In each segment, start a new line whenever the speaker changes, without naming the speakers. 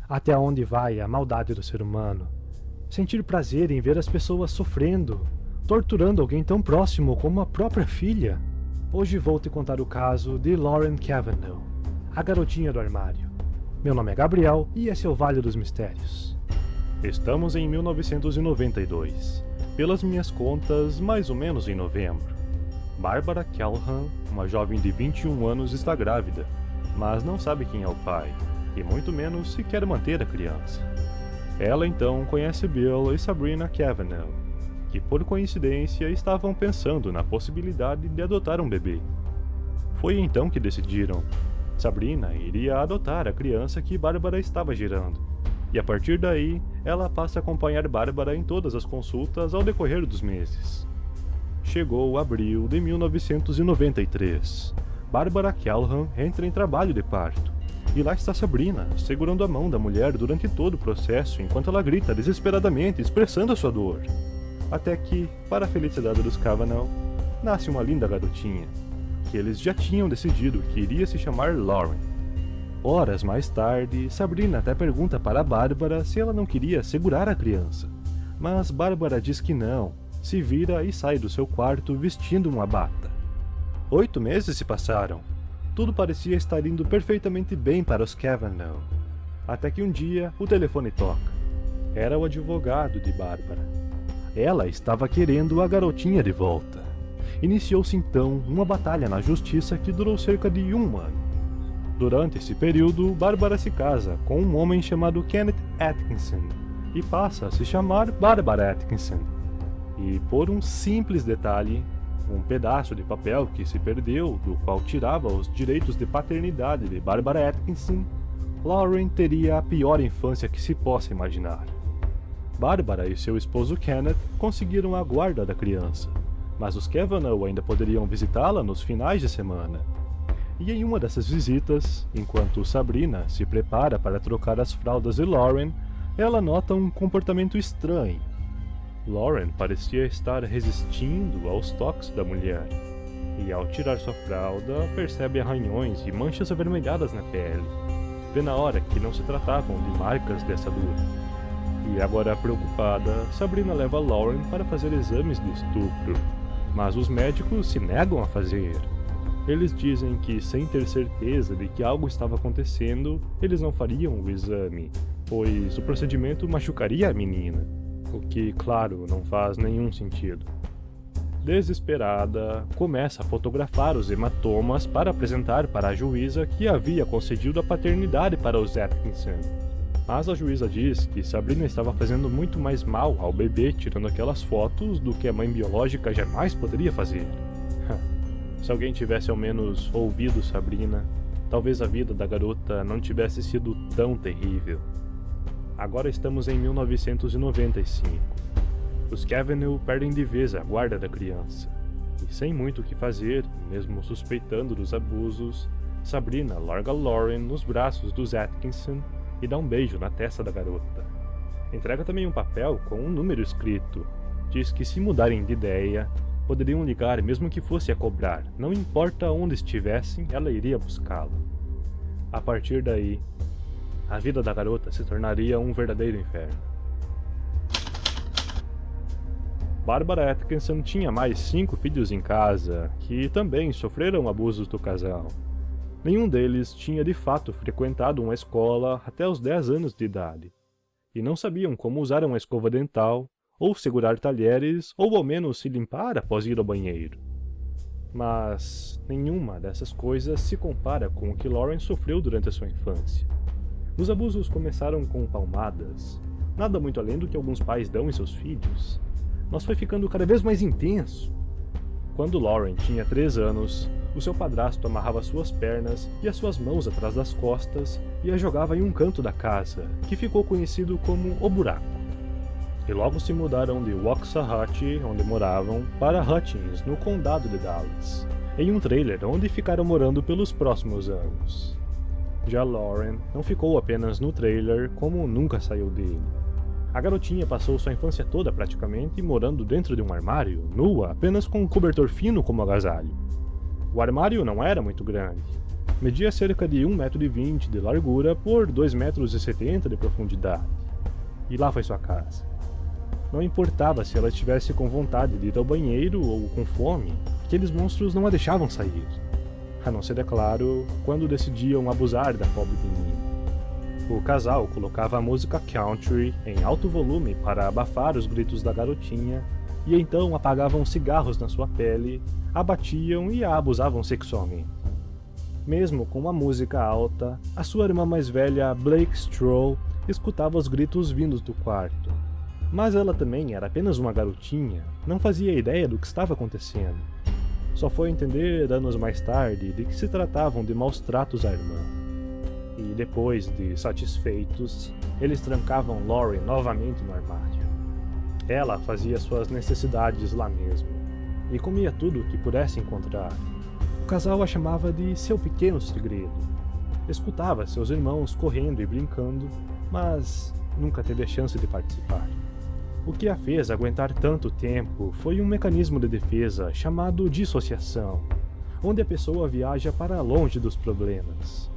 Até onde vai a maldade do ser humano? Sentir prazer em ver as pessoas sofrendo, torturando alguém tão próximo como a própria filha? Hoje vou te contar o caso de Lauren Cavanaugh, a garotinha do armário. Meu nome é Gabriel e esse é o Vale dos Mistérios. Estamos em 1992. Pelas minhas contas, mais ou menos em novembro. Barbara Callahan, uma jovem de 21 anos, está grávida, mas não sabe quem é o pai, e muito menos se quer manter a criança. Ela então conhece Bill e Sabrina Cavanaugh, que por coincidência estavam pensando na possibilidade de adotar um bebê. Foi então que decidiram. Sabrina iria adotar a criança que Bárbara estava gerando, e a partir daí ela passa a acompanhar Bárbara em todas as consultas ao decorrer dos meses. Chegou abril de 1993. Bárbara Callahan entra em trabalho de parto, e lá está Sabrina, segurando a mão da mulher durante todo o processo enquanto ela grita desesperadamente, expressando a sua dor. Até que, para a felicidade dos Cavanaugh, nasce uma linda garotinha, que eles já tinham decidido que iria se chamar Lauren. Horas mais tarde, Sabrina até pergunta para Bárbara se ela não queria segurar a criança, mas Bárbara diz que não, se vira e sai do seu quarto vestindo uma bata. 8 meses se passaram. Tudo parecia estar indo perfeitamente bem para os Cavanaugh, até que um dia o telefone toca. Era o advogado de Bárbara. Ela estava querendo a garotinha de volta. Iniciou-se então uma batalha na justiça que durou cerca de 1 ano. Durante esse período, Bárbara se casa com um homem chamado Kenneth Atkinson e passa a se chamar Barbara Atkinson. E por um simples detalhe, um pedaço de papel que se perdeu, do qual tirava os direitos de paternidade de Barbara Atkinson, Lauren teria a pior infância que se possa imaginar. Bárbara e seu esposo Kenneth conseguiram a guarda da criança, mas os Cavanaugh ainda poderiam visitá-la nos finais de semana. E em uma dessas visitas, enquanto Sabrina se prepara para trocar as fraldas de Lauren, ela nota um comportamento estranho. Lauren parecia estar resistindo aos toques da mulher, e ao tirar sua fralda, percebe arranhões e manchas avermelhadas na pele. Vê na hora que não se tratavam de marcas dessa dor. E agora preocupada, Sabrina leva Lauren para fazer exames de estupro, mas os médicos se negam a fazer. Eles dizem que, sem ter certeza de que algo estava acontecendo, eles não fariam o exame, pois o procedimento machucaria a menina, o que, claro, não faz nenhum sentido. Desesperada, começa a fotografar os hematomas para apresentar para a juíza que havia concedido a paternidade para os Atkinson. Mas a juíza diz que Sabrina estava fazendo muito mais mal ao bebê tirando aquelas fotos do que a mãe biológica jamais poderia fazer. Se alguém tivesse ao menos ouvido Sabrina, talvez a vida da garota não tivesse sido tão terrível. Agora estamos em 1995. Os Cavanaugh perdem de vez a guarda da criança. E sem muito o que fazer, mesmo suspeitando dos abusos, Sabrina larga Lauren nos braços dos Atkinson e dá um beijo na testa da garota. Entrega também um papel com um número escrito. Diz que se mudarem de ideia, poderiam ligar mesmo que fosse a cobrar. Não importa onde estivessem, ela iria buscá-la. A partir daí, a vida da garota se tornaria um verdadeiro inferno. Barbara Atkinson tinha mais 5 filhos em casa, que também sofreram abusos do casal. Nenhum deles tinha de fato frequentado uma escola até os 10 anos de idade, e não sabiam como usar uma escova dental, ou segurar talheres, ou ao menos se limpar após ir ao banheiro. Mas nenhuma dessas coisas se compara com o que Lauren sofreu durante a sua infância. Os abusos começaram com palmadas, nada muito além do que alguns pais dão em seus filhos, mas foi ficando cada vez mais intenso. Quando Lauren tinha 3 anos, o seu padrasto amarrava suas pernas e as suas mãos atrás das costas e a jogava em um canto da casa, que ficou conhecido como O Buraco. E logo se mudaram de Waxahachie, onde moravam, para Hutchins, no condado de Dallas, em um trailer onde ficaram morando pelos próximos anos. Já Lauren não ficou apenas no trailer, como nunca saiu dele. A garotinha passou sua infância toda praticamente morando dentro de um armário, nua, apenas com um cobertor fino como agasalho. O armário não era muito grande, Media cerca de 1,20 m de largura por 2,70 m de profundidade. E lá foi sua casa. Não importava se ela estivesse com vontade de ir ao banheiro ou com fome, aqueles monstros não a deixavam sair. A não ser, é claro, quando decidiam abusar da pobre menina. O casal colocava a música country em alto volume para abafar os gritos da garotinha, e então apagavam cigarros na sua pele, a batiam e a abusavam sexualmente. Mesmo com a música alta, a sua irmã mais velha, Blake Stroll, escutava os gritos vindos do quarto. Mas ela também era apenas uma garotinha, não fazia ideia do que estava acontecendo. Só foi entender anos mais tarde de que se tratavam de maus tratos à irmã. E depois de satisfeitos, eles trancavam Lauren novamente no armário. Ela fazia suas necessidades lá mesmo, e comia tudo o que pudesse encontrar. O casal a chamava de seu pequeno segredo. Escutava seus irmãos correndo e brincando, mas nunca teve a chance de participar. O que a fez aguentar tanto tempo foi um mecanismo de defesa chamado dissociação, onde a pessoa viaja para longe dos problemas.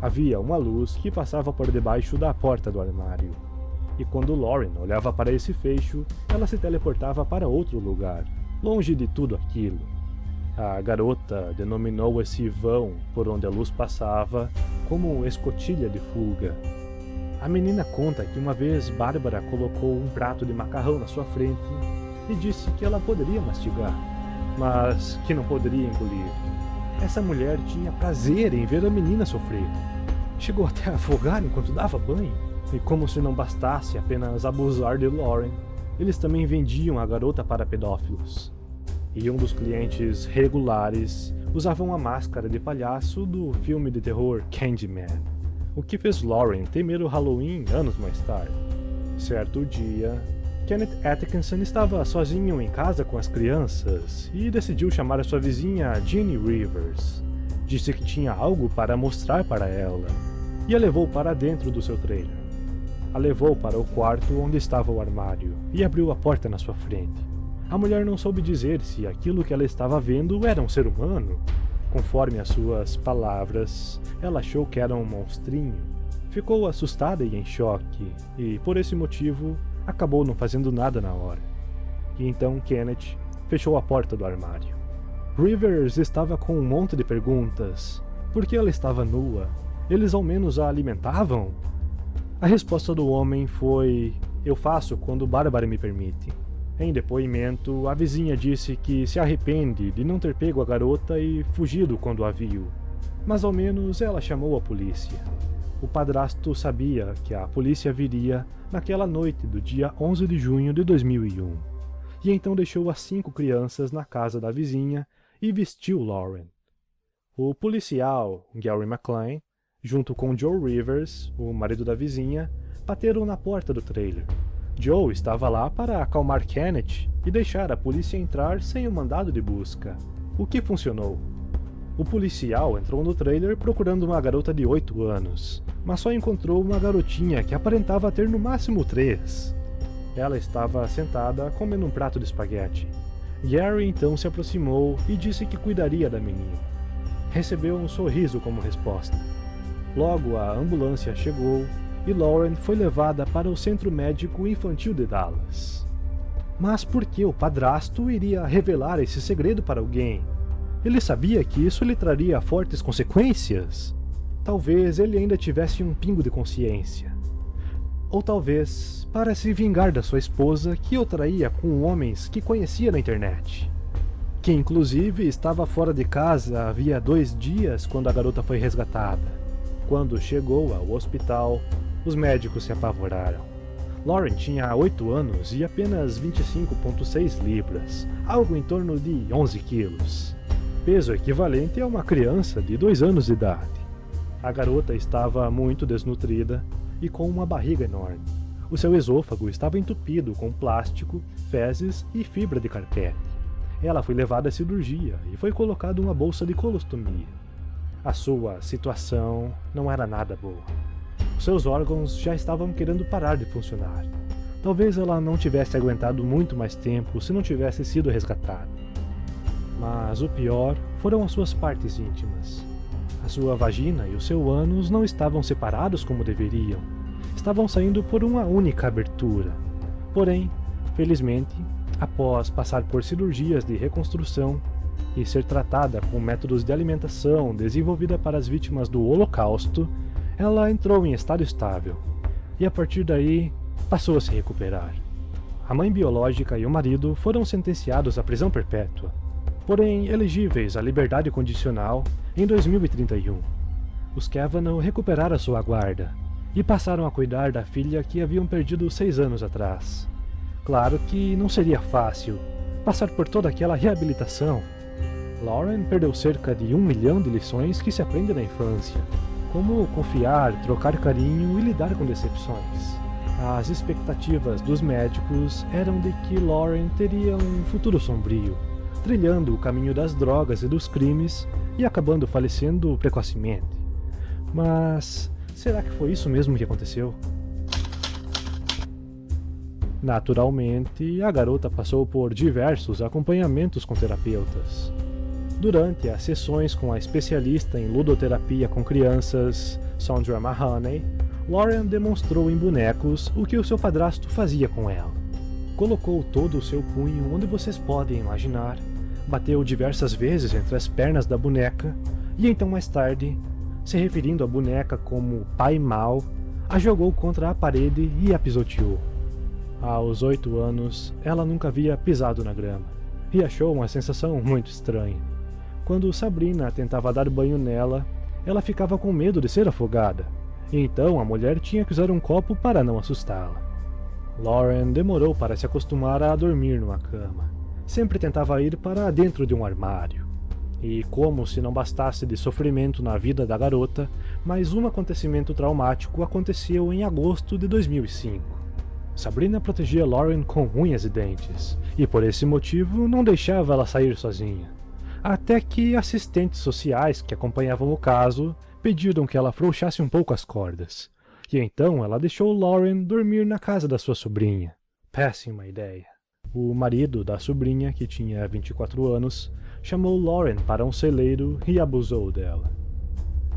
Havia uma luz que passava por debaixo da porta do armário, e quando Lauren olhava para esse fecho, ela se teleportava para outro lugar, longe de tudo aquilo. A garota denominou esse vão por onde a luz passava como escotilha de fuga. A menina conta que uma vez Bárbara colocou um prato de macarrão na sua frente e disse que ela poderia mastigar, mas que não poderia engolir. Essa mulher tinha prazer em ver a menina sofrer. Chegou até a afogar enquanto dava banho. E como se não bastasse apenas abusar de Lauren, eles também vendiam a garota para pedófilos. E um dos clientes regulares usava uma máscara de palhaço do filme de terror Candyman, o que fez Lauren temer o Halloween anos mais tarde. Certo dia, Kenneth Atkinson estava sozinho em casa com as crianças e decidiu chamar a sua vizinha Ginny Rivers. Disse que tinha algo para mostrar para ela e a levou para dentro do seu trailer. A levou para o quarto onde estava o armário e abriu a porta na sua frente. A mulher não soube dizer se aquilo que ela estava vendo era um ser humano. Conforme as suas palavras, ela achou que era um monstrinho. Ficou assustada e em choque, e por esse motivo, acabou não fazendo nada na hora. E então Kenneth fechou a porta do armário. Rivers estava com um monte de perguntas. Por que ela estava nua? Eles ao menos a alimentavam? A resposta do homem foi: eu faço quando Bárbara me permite. Em depoimento, a vizinha disse que se arrepende de não ter pego a garota e fugido quando a viu, mas ao menos ela chamou a polícia. O padrasto sabia que a polícia viria naquela noite do dia 11 de junho de 2001, e então deixou as 5 crianças na casa da vizinha e vestiu Lauren. O policial, Gary McLean, junto com Joe Rivers, o marido da vizinha, bateram na porta do trailer. Joe estava lá para acalmar Kenneth e deixar a polícia entrar sem o mandado de busca, o que funcionou. O policial entrou no trailer procurando uma garota de 8 anos, mas só encontrou uma garotinha que aparentava ter no máximo 3. Ela estava sentada comendo um prato de espaguete. Gary então se aproximou e disse que cuidaria da menina. Recebeu um sorriso como resposta. Logo a ambulância chegou e Lauren foi levada para o Centro Médico Infantil de Dallas. Mas por que o padrasto iria revelar esse segredo para alguém? Ele sabia que isso lhe traria fortes consequências? Talvez ele ainda tivesse um pingo de consciência. Ou talvez para se vingar da sua esposa que o traía com homens que conhecia na internet. Que inclusive estava fora de casa havia 2 dias quando a garota foi resgatada. Quando chegou ao hospital, os médicos se apavoraram. Lauren tinha 8 anos e apenas 25,6 libras, algo em torno de 11 quilos. Peso equivalente a uma criança de 2 anos de idade. A garota estava muito desnutrida e com uma barriga enorme. O seu esôfago estava entupido com plástico, fezes e fibra de carpete. Ela foi levada à cirurgia e foi colocada uma bolsa de colostomia. A sua situação não era nada boa. Seus órgãos já estavam querendo parar de funcionar. Talvez ela não tivesse aguentado muito mais tempo se não tivesse sido resgatada. Mas o pior foram as suas partes íntimas. A sua vagina e o seu ânus não estavam separados como deveriam. Estavam saindo por uma única abertura. Porém, felizmente, após passar por cirurgias de reconstrução e ser tratada com métodos de alimentação desenvolvida para as vítimas do Holocausto, ela entrou em estado estável. E a partir daí, passou a se recuperar. A mãe biológica e o marido foram sentenciados à prisão perpétua, porém elegíveis à liberdade condicional em 2031. Os Kavanaugh recuperaram sua guarda e passaram a cuidar da filha que haviam perdido 6 anos atrás. Claro que não seria fácil passar por toda aquela reabilitação. Lauren perdeu cerca de 1 milhão de lições que se aprende na infância, como confiar, trocar carinho e lidar com decepções. As expectativas dos médicos eram de que Lauren teria um futuro sombrio, trilhando o caminho das drogas e dos crimes e acabando falecendo precocemente. Mas será que foi isso mesmo que aconteceu? Naturalmente, a garota passou por diversos acompanhamentos com terapeutas. Durante as sessões com a especialista em ludoterapia com crianças, Sondra Mahoney, Lauren demonstrou em bonecos o que o seu padrasto fazia com ela. Colocou todo o seu punho onde vocês podem imaginar, bateu diversas vezes entre as pernas da boneca e então mais tarde, se referindo à boneca como pai mau, a jogou contra a parede e a pisoteou. Aos 8 anos, ela nunca havia pisado na grama e achou uma sensação muito estranha. Quando Sabrina tentava dar banho nela, ela ficava com medo de ser afogada. Então a mulher tinha que usar um copo para não assustá-la. Lauren demorou para se acostumar a dormir numa cama. Sempre tentava ir para dentro de um armário. E como se não bastasse de sofrimento na vida da garota, mais um acontecimento traumático aconteceu em agosto de 2005. Sabrina protegia Lauren com unhas e dentes, e por esse motivo não deixava ela sair sozinha. Até que assistentes sociais que acompanhavam o caso pediram que ela afrouxasse um pouco as cordas. E então ela deixou Lauren dormir na casa da sua sobrinha. Péssima ideia. O marido da sobrinha, que tinha 24 anos, chamou Lauren para um celeiro e abusou dela.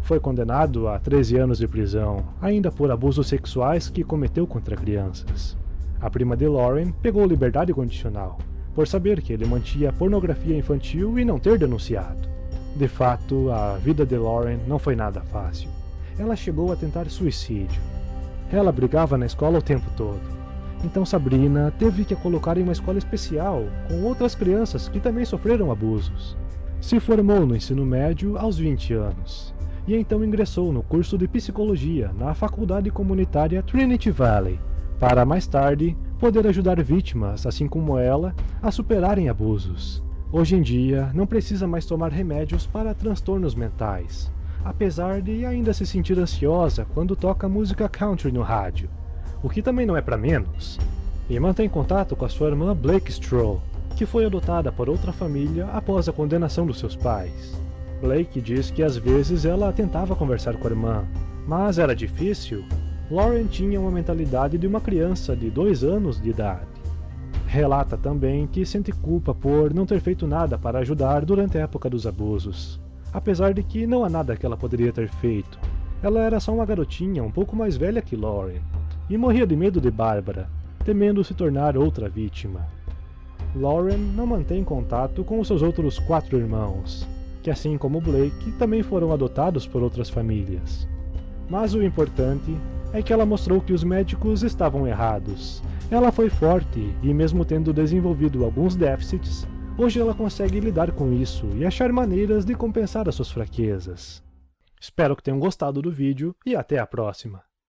Foi condenado a 13 anos de prisão, ainda por abusos sexuais que cometeu contra crianças. A prima de Lauren pegou liberdade condicional, por saber que ele mantinha pornografia infantil e não ter denunciado. De fato, a vida de Lauren não foi nada fácil. Ela chegou a tentar suicídio. Ela brigava na escola o tempo todo. Então Sabrina teve que a colocar em uma escola especial, com outras crianças que também sofreram abusos. Se formou no ensino médio aos 20 anos. E então ingressou no curso de psicologia na faculdade comunitária Trinity Valley, para mais tarde poder ajudar vítimas, assim como ela, a superarem abusos. Hoje em dia, não precisa mais tomar remédios para transtornos mentais, apesar de ainda se sentir ansiosa quando toca música country no rádio, o que também não é para menos. E mantém contato com a sua irmã Blake Stroll, que foi adotada por outra família após a condenação dos seus pais. Blake diz que às vezes ela tentava conversar com a irmã, mas era difícil. Lauren tinha uma mentalidade de uma criança de 2 anos de idade. Relata também que sente culpa por não ter feito nada para ajudar durante a época dos abusos, apesar de que não há nada que ela poderia ter feito. Ela era só uma garotinha um pouco mais velha que Lauren, e morria de medo de Bárbara, temendo se tornar outra vítima. Lauren não mantém contato com os seus outros 4 irmãos, que assim como Blake, também foram adotados por outras famílias. Mas o importante é que ela mostrou que os médicos estavam errados. Ela foi forte e, mesmo tendo desenvolvido alguns déficits, hoje ela consegue lidar com isso e achar maneiras de compensar as suas fraquezas. Espero que tenham gostado do vídeo e até a próxima!